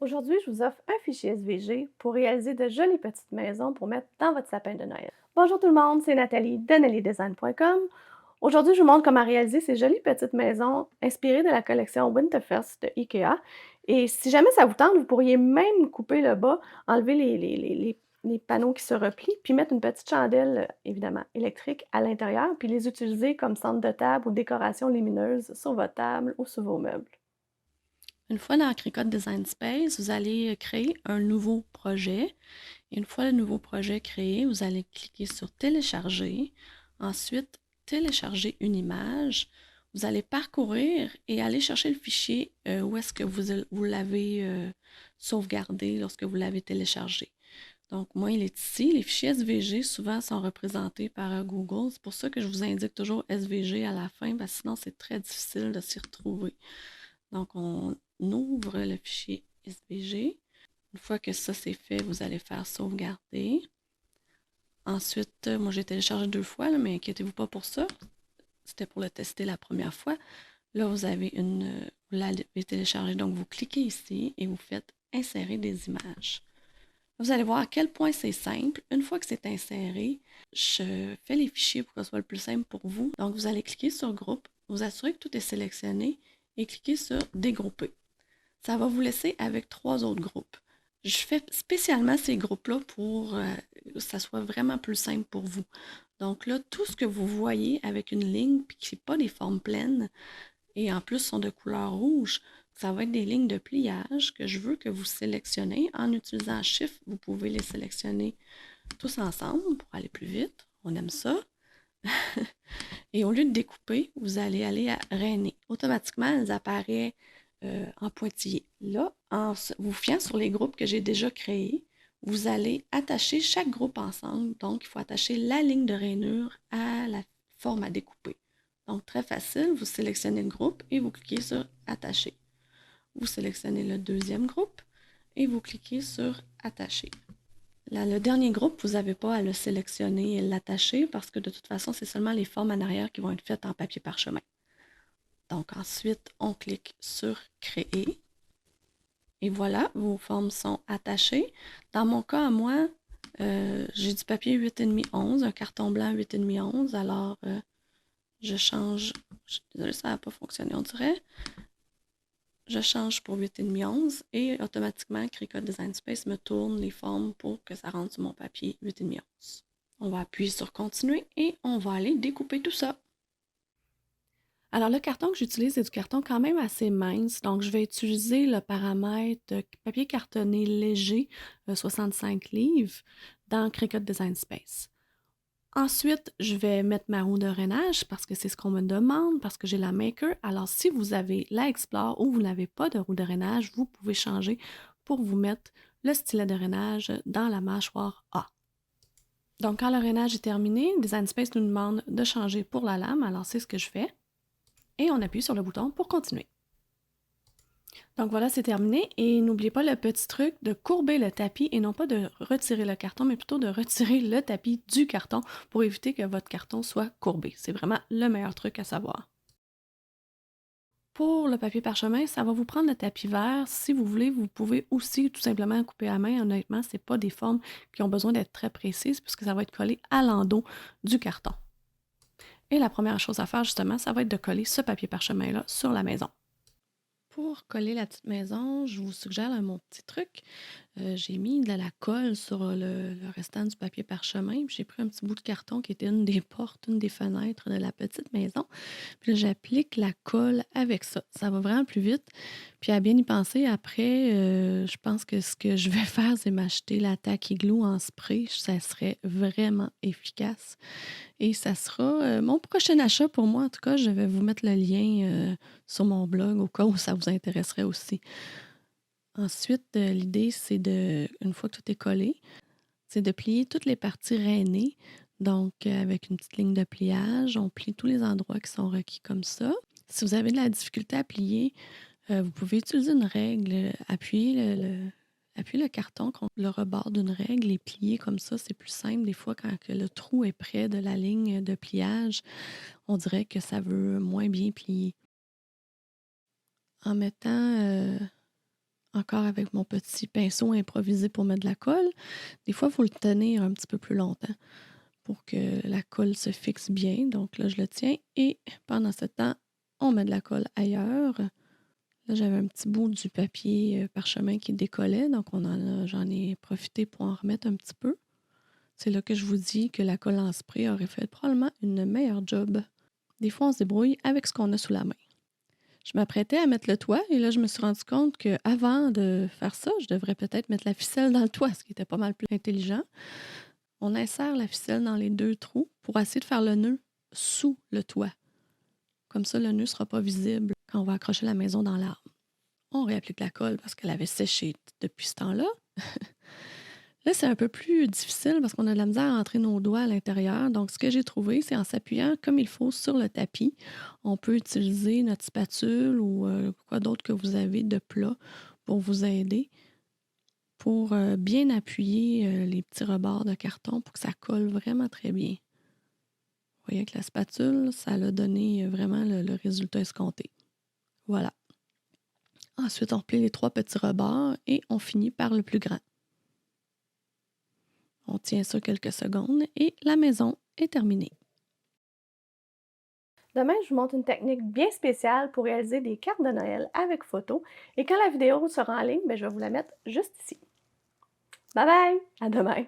Aujourd'hui, je vous offre un fichier SVG pour réaliser de jolies petites maisons pour mettre dans votre sapin de Noël. Bonjour tout le monde, c'est Nathalie de nellydesign.com. Aujourd'hui, je vous montre comment réaliser ces jolies petites maisons inspirées de la collection Winterfest de IKEA. Et si jamais ça vous tente, vous pourriez même couper le bas, enlever les panneaux qui se replient, puis mettre une petite chandelle, évidemment, électrique à l'intérieur, puis les utiliser comme centre de table ou décoration lumineuse sur votre table ou sur vos meubles. Une fois dans Cricut Design Space, vous allez créer un nouveau projet. Et une fois le nouveau projet créé, vous allez cliquer sur Télécharger. Ensuite, télécharger une image. Vous allez parcourir et aller chercher le fichier où est-ce que vous l'avez sauvegardé lorsque vous l'avez téléchargé. Donc, moi, il est ici. Les fichiers SVG, souvent, sont représentés par Google. C'est pour ça que je vous indique toujours SVG à la fin, parce que sinon, c'est très difficile de s'y retrouver. Donc, on ouvre le fichier SVG. Une fois que ça c'est fait, vous allez faire sauvegarder. Ensuite, moi j'ai téléchargé 2 fois, là, mais inquiétez-vous pas pour ça. C'était pour le tester la première fois. Là, vous l'avez téléchargé, donc vous cliquez ici et vous faites insérer des images. Vous allez voir à quel point c'est simple. Une fois que c'est inséré, je fais les fichiers pour que ce soit le plus simple pour vous. Donc, vous allez cliquer sur Groupe, vous assurer que tout est sélectionné et cliquer sur Dégrouper. Ça va vous laisser avec 3 autres groupes. Je fais spécialement ces groupes-là pour que ça soit vraiment plus simple pour vous. Donc là, tout ce que vous voyez avec une ligne, puis qui n'est pas des formes pleines, et en plus sont de couleur rouge, ça va être des lignes de pliage que je veux que vous sélectionnez. En utilisant Shift, vous pouvez les sélectionner tous ensemble pour aller plus vite. On aime ça. Et au lieu de découper, vous allez aller à Rainer. Automatiquement, elles apparaissent en pointillé. Là, en vous fiant sur les groupes que j'ai déjà créés, vous allez attacher chaque groupe ensemble. Donc, il faut attacher la ligne de rainure à la forme à découper. Donc, très facile, vous sélectionnez le groupe et vous cliquez sur Attacher. Vous sélectionnez le deuxième groupe et vous cliquez sur Attacher. Là, le dernier groupe, vous n'avez pas à le sélectionner et l'attacher parce que de toute façon, c'est seulement les formes en arrière qui vont être faites en papier parchemin. Donc ensuite, on clique sur Créer. Et voilà, vos formes sont attachées. Dans mon cas, à moi, j'ai du papier 8,5-11, un carton blanc 8,5-11. Alors, je change. Je suis désolée, ça n'a pas fonctionné, on dirait. Je change pour 8,5-11 et automatiquement, Cricut Design Space me tourne les formes pour que ça rentre sur mon papier 8,5-11. On va appuyer sur Continuer et on va aller découper tout ça. Alors, le carton que j'utilise est du carton quand même assez mince, donc je vais utiliser le paramètre papier cartonné léger, 65 livres, dans Cricut Design Space. Ensuite, je vais mettre ma roue de rainage parce que c'est ce qu'on me demande, parce que j'ai la Maker. Alors, si vous avez la Explore ou vous n'avez pas de roue de rainage, vous pouvez changer pour vous mettre le stylet de rainage dans la mâchoire A. Donc, quand le rainage est terminé, Design Space nous demande de changer pour la lame, alors c'est ce que je fais. Et on appuie sur le bouton pour continuer. Donc voilà, c'est terminé. Et n'oubliez pas le petit truc de courber le tapis et non pas de retirer le carton, mais plutôt de retirer le tapis du carton pour éviter que votre carton soit courbé. C'est vraiment le meilleur truc à savoir. Pour le papier parchemin, ça va vous prendre le tapis vert. Si vous voulez, vous pouvez aussi tout simplement couper à main. Honnêtement, ce n'est pas des formes qui ont besoin d'être très précises puisque ça va être collé à l'endos du carton. Et la première chose à faire, justement, ça va être de coller ce papier parchemin-là sur la maison. Pour coller la petite maison, je vous suggère mon petit truc. J'ai mis de la colle sur le restant du papier parchemin. J'ai pris un petit bout de carton qui était une des portes, une des fenêtres de la petite maison. Puis là, j'applique la colle avec ça. Ça va vraiment plus vite. Puis à bien y penser, après, je pense que ce que je vais faire, c'est m'acheter la Tacky Glue en spray. Ça serait vraiment efficace. Et ça sera mon prochain achat pour moi. En tout cas, je vais vous mettre le lien sur mon blog au cas où ça vous intéresserait aussi. Ensuite, l'idée, c'est une fois que tout est collé, c'est de plier toutes les parties rainées. Donc, avec une petite ligne de pliage, on plie tous les endroits qui sont requis comme ça. Si vous avez de la difficulté à plier, vous pouvez utiliser une règle, appuyer le carton contre le rebord d'une règle et plier comme ça. C'est plus simple. Des fois, quand que le trou est près de la ligne de pliage, on dirait que ça veut moins bien plier. En mettant encore avec mon petit pinceau improvisé pour mettre de la colle. Des fois, il faut le tenir un petit peu plus longtemps pour que la colle se fixe bien. Donc là, je le tiens et pendant ce temps, on met de la colle ailleurs. Là, j'avais un petit bout du papier parchemin qui décollait, donc j'en ai profité pour en remettre un petit peu. C'est là que je vous dis que la colle en spray aurait fait probablement une meilleure job. Des fois, on se débrouille avec ce qu'on a sous la main. Je m'apprêtais à mettre le toit et là, je me suis rendu compte qu'avant de faire ça, je devrais peut-être mettre la ficelle dans le toit, ce qui était pas mal plus intelligent. On insère la ficelle dans les 2 trous pour essayer de faire le nœud sous le toit. Comme ça, le nœud ne sera pas visible quand on va accrocher la maison dans l'arbre. On réapplique la colle parce qu'elle avait séché depuis ce temps-là. Là, c'est un peu plus difficile parce qu'on a de la misère à entrer nos doigts à l'intérieur. Donc, ce que j'ai trouvé, c'est en s'appuyant comme il faut sur le tapis, on peut utiliser notre spatule ou quoi d'autre que vous avez de plat pour vous aider, pour bien appuyer les petits rebords de carton pour que ça colle vraiment très bien. Vous voyez que la spatule, ça a donné vraiment le résultat escompté. Voilà. Ensuite, on replie les 3 petits rebords et on finit par le plus grand. On tient ça quelques secondes et la maison est terminée. Demain, je vous montre une technique bien spéciale pour réaliser des cartes de Noël avec photo. Et quand la vidéo sera en ligne, je vais vous la mettre juste ici. Bye bye! À demain!